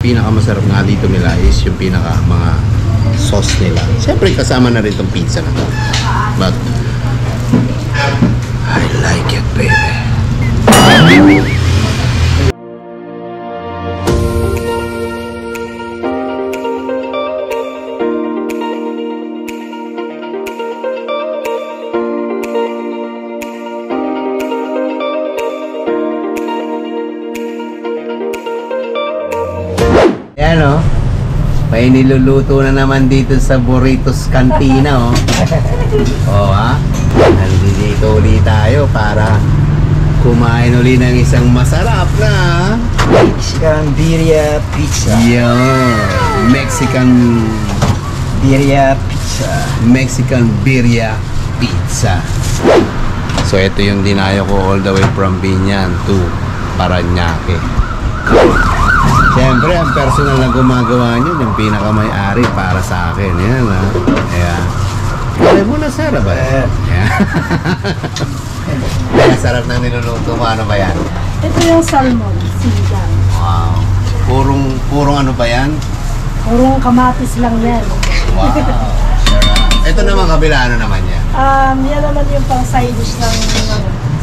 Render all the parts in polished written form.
Pinakamasarap nga dito nila is yung pinaka mga sauce nila. Siyempre kasama na rin tong pizza na to. But I like it, baby. Yan o. May niluluto na naman dito sa Burritos Cantina, oh. Oh, ha? Nandito ulit tayo para kumain ulit ng isang masarap na Mexican birria pizza. Yan. Mexican Birria pizza. Mexican birria pizza. So, ito yung dinayo ko all the way from Binyan to Parañaque. Siyempre, ang personal na gumagawa niyo, yung pinakamay-ari para sa akin. Yan, ha? Ayan. Kaya mo na, sarap ba? Ayan. Kaya sarap na niluluto mo. Ano ba yan? Ito yung salmon, sinigang. Wow. Purong ano ba yan? Purong kamatis lang yan. Wow. Ito naman kabila, ano naman yan? Yan naman yung pang side dish ng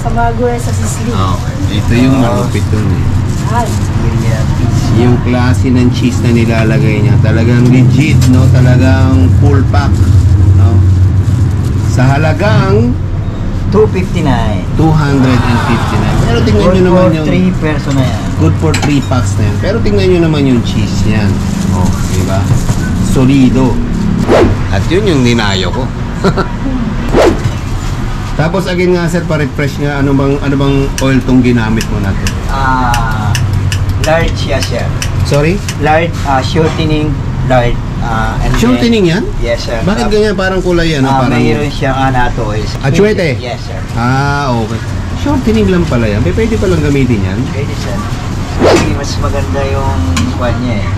sa mga gulay sa sisling. Okay. Ito yung malupit dun eh. Ay. Birria pizza. Yung klase ng cheese na nilalagay niya, talagang legit, no? Talagang full pack, no? Sa halagang 259. 259. Pero tingnan nyo naman yung 3 person na yan. good for 3 packs na yan. Pero tingnan nyo naman yung cheese niyan. Oh, diba? Solido. At yun yung dinayo ko. Tapos again nga sir, pa-refresh nga, ano bang oil tong ginamit mo natin? Large siya, sir. Sorry? Large, shortening, large. And Shortening yan? Yes, sir. Bakit ganyan parang kulay yan? Parang mayroon siyang anato is. Achuete? Yes, sir. Okay. Shortening lang pala yan. Pwede palang gamitin yan? Pwede, sir. Kasi mas maganda yung kwan niya eh.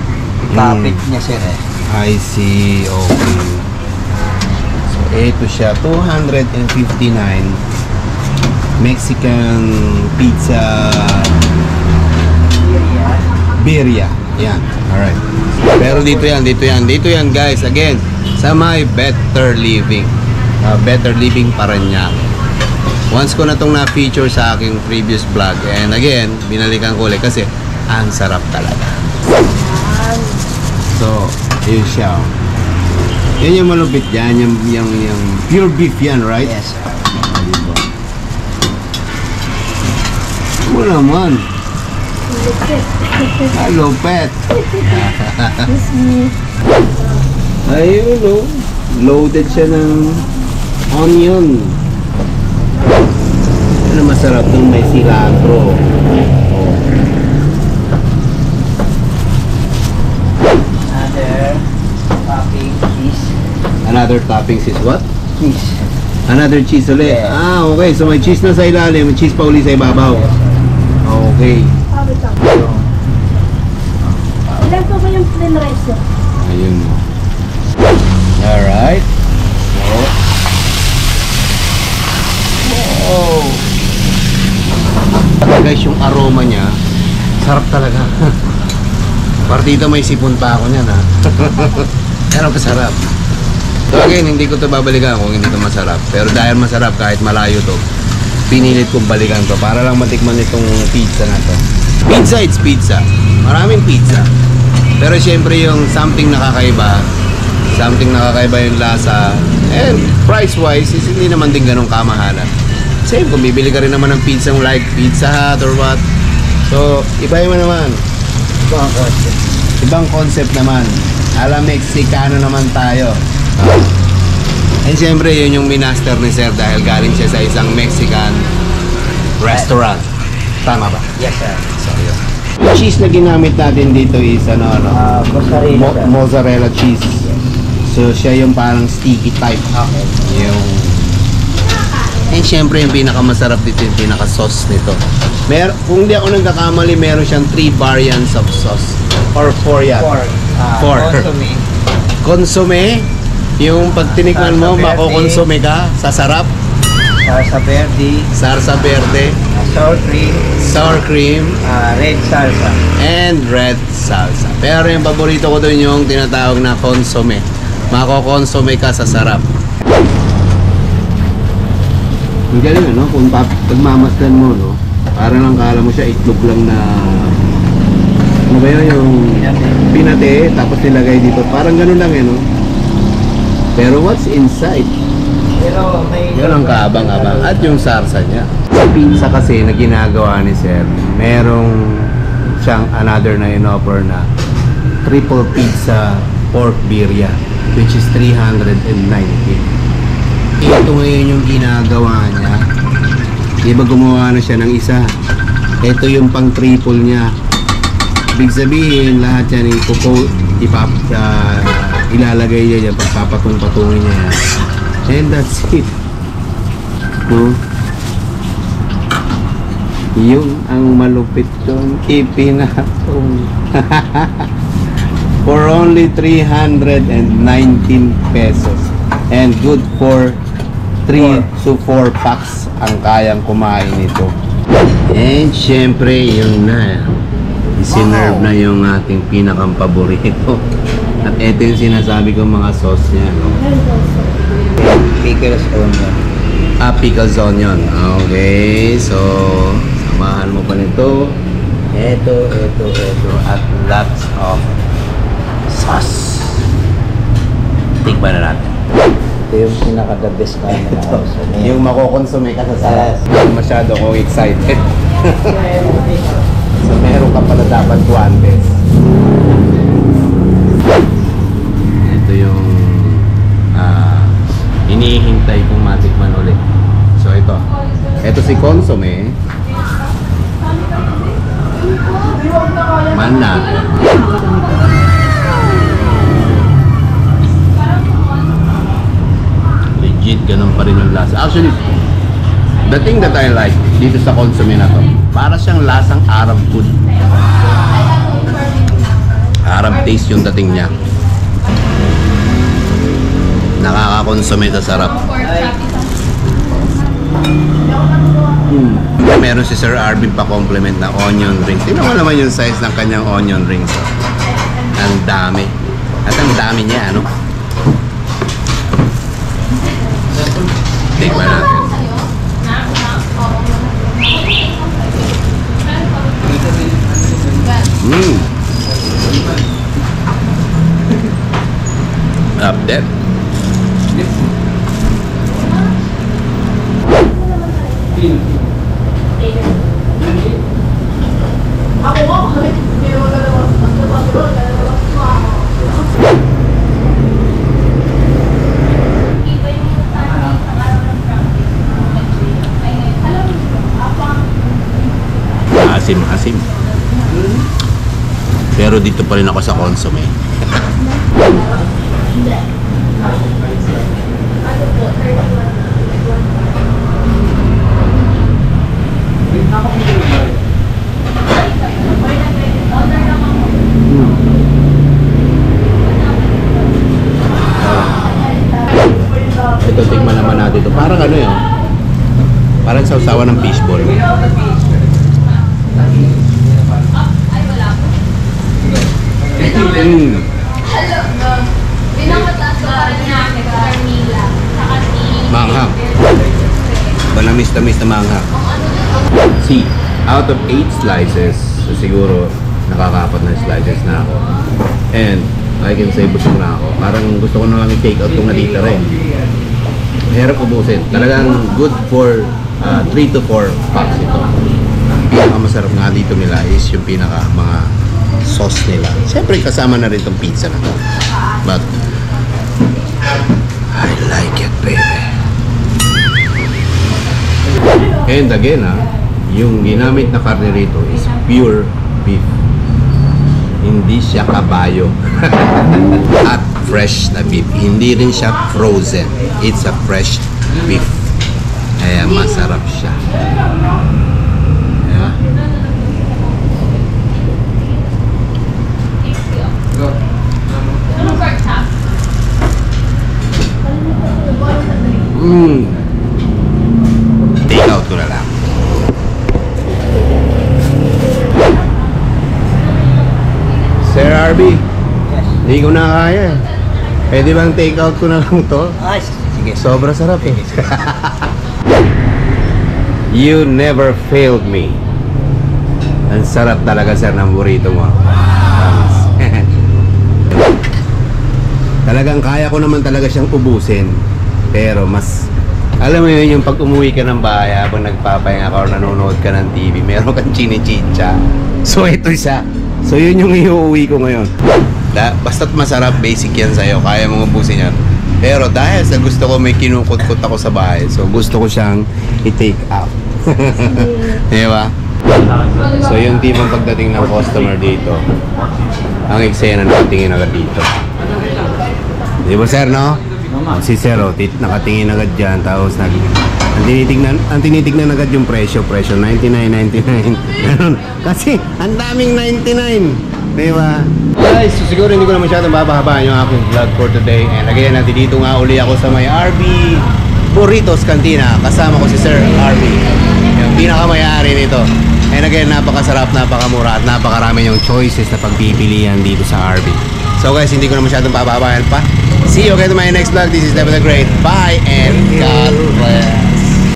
Kapit niya, sir eh. I see. Okay. So, ito siya. 259 Mexican pizza birria. Yan. Alright. Pero dito yan guys. Again, sa my Better Living. Better Living Parañaque. Once ko na itong na-feature sa aking previous vlog. And again, binalikan ko ulit kasi ang sarap talaga. So, yun siya. Yan yung malupit dyan. Yung pure beef yan, right? Yes, sir. Ano naman? Lupit. Lupet. Excuse me. Ayun, no? Loaded siya ng onion. Ano masarap nung may cilantro. Another toppings is what? Cheese. Another cheese ulit. Yeah. Okay. So may cheese na sa ilalim, may cheese pa uli sa ibabaw. Okay. Wait lang. Ilan po ba yung plain rice niya? Ayun. Alright. So. Wow. Guys, yung aroma niya, sarap talaga. Partito may sipon pa ako niyan, ha. Pero masarap. So again, hindi ko to babalikan kung hindi to masarap. Pero dahil masarap kahit malayo to, pinilit kong balikan to para lang matikman itong pizza na to. Pizza, it's pizza. Maraming pizza. Pero syempre yung something nakakaiba yung lasa. And price-wise, is hindi naman din ganun kamahalan. Same, kung bibili ka rin naman ng pizza like Pizza Hut or what. So, iba mo naman. Ibang concept naman. Ala Mexicano naman tayo. And syempre, yun yung minaster ni Sir dahil galing siya sa isang Mexican restaurant. Tama ba? Yes, sir. So, yun. Yung cheese na ginamit natin dito is mozzarella cheese. So, siya yung parang sticky type. Okay. Yung... And syempre, yung pinakamasarap dito, yung pinaka-sauce nito. Kung di ako nagkakamali, meron siyang 3 variants of sauce. Or 4 yan. 4. Consomme. Yung pag tinikman mo, makukonsume ka sa sarap. Salsa verde. Salsa verde. Sour cream. Sour cream. Red salsa. And red salsa. Pero yung paborito ko doon yung tinatawag na consomme. Mako-consomme ka sa sarap. Ang galing ano, kung pagmamasdan mo, no? Parang lang kala mo siya itlog lang na ano ba yun, yung pinate, tapos nilagay dito. Parang ganun lang eh, no? Pero what's inside? Pero may... Yun ang kaabang-abang. At yung sarsa niya. Sa pizza kasi na ginagawa ni Sir, merong siyang another na in-offer na triple pizza pork birria, which is 390. Ito ngayon yung ginagawa niya. Di ba gumawa na siya ng isa? Ito yung pang triple niya. Ibig sabihin, lahat yan ilalagay niya dyan, pagpapatong-patungin niya yan. And that's it. No? Yun ang malupit doon. Ipinatong. For only 319 pesos. And good for 3 to 4 packs ang kayang kumain nito. And syempre, yun na. Isinerve na yung ating pinakang paborito. At ito yung sinasabi ko mga sauce niya, no? Pickles onion. Pickles onion. Okay, so samahan mo pa nito. Ito. At lots of sauce. Tikman na natin. Ito yung pinaka-the best na Yung makukonsume ka sa sarap. Masyado akong excited. So meron ka pala dapat guantes. Ito yung hinihintay kong matikman ulit. So ito. Ito si consomme. Man natin. Legit, ganun pa rin yung lasa. Actually, the thing that I like dito sa consomme na to, para siyang lasang Arab food. Arab taste yung dating niya. Nakaka-consomme sa sarap. Meron si Sir Arvin pa compliment na onion rings. Tingnan mo naman yung size ng kanyang onion rings. Ang dami. At ang dami niya, ano? Tikman natin. Up there. Asim. Pero dito pa rin ako sa consomme. Ito, tingnan naman natin ito. Parang ano yun? Parang sausawan ng fishball. Manghang. Manamis-tamis na manghang. See, out of 8 slices, so siguro nakakapat na slices na ako. And I can say busog na ako. Parang gusto ko na lang i-take out itong natitira eh. Mahirap ubusin. Talagang good for 3 to 4 packs ito. Ang pinakamasarap nga dito nila is yung pinaka mga sauce nila. Siyempre kasama na rin itong pizza na to. But I like it, baby. And again, yung ginamit na karne rito is pure beef. Hindi siya kabayo. At fresh na beef. Hindi rin siya frozen. It's a fresh beef. Kaya masarap siya. Yeah. Take out ko na lang. Sir Arby, Yes. hindi ko na kaya eh. Pwede bang take out ko na lang to? Ay, sige. Sobra sarap eh. You never failed me. Ang sarap talaga sir ng burrito mo. Talagang kaya ko naman talaga siyang ubusin. Pero mas, alam mo yun, yung pag umuwi ka ng bahay habang nagpapahinga ka or nanonood ka ng TV, meron kang chinichicha. So ito siya. So yun yung iuwi ko ngayon. Basta't masarap, basic yan sa'yo. Kaya mong ubusin yan. Pero dahil sa gusto ko may kinukot-kot ako sa bahay, so gusto ko siyang i-take out. Diba? So yung tipong pagdating ng customer dito, ang eksena nakatingin agad dito. Di ba sir, no? Si Sir, nakatingin agad dyan, tapos ang tinitignan agad yung presyo, 99.99. Ganun. Kasi ang daming 99. Di ba? Guys, so siguro hindi ko na masyadong babahabaan yung aking vlog for today. And again, dito nga uli ako sa may Arby Burritos Cantina. Kasama ko si Sir Arby, yung pinakamayari nito. And again, napakasarap, napakamura at napakarami yung choices na pagpipilian dito sa Arby. So guys, hindi ko na masyadong pababayan pa. See you again to my next vlog. This is Devil the Great. Bye and God bless.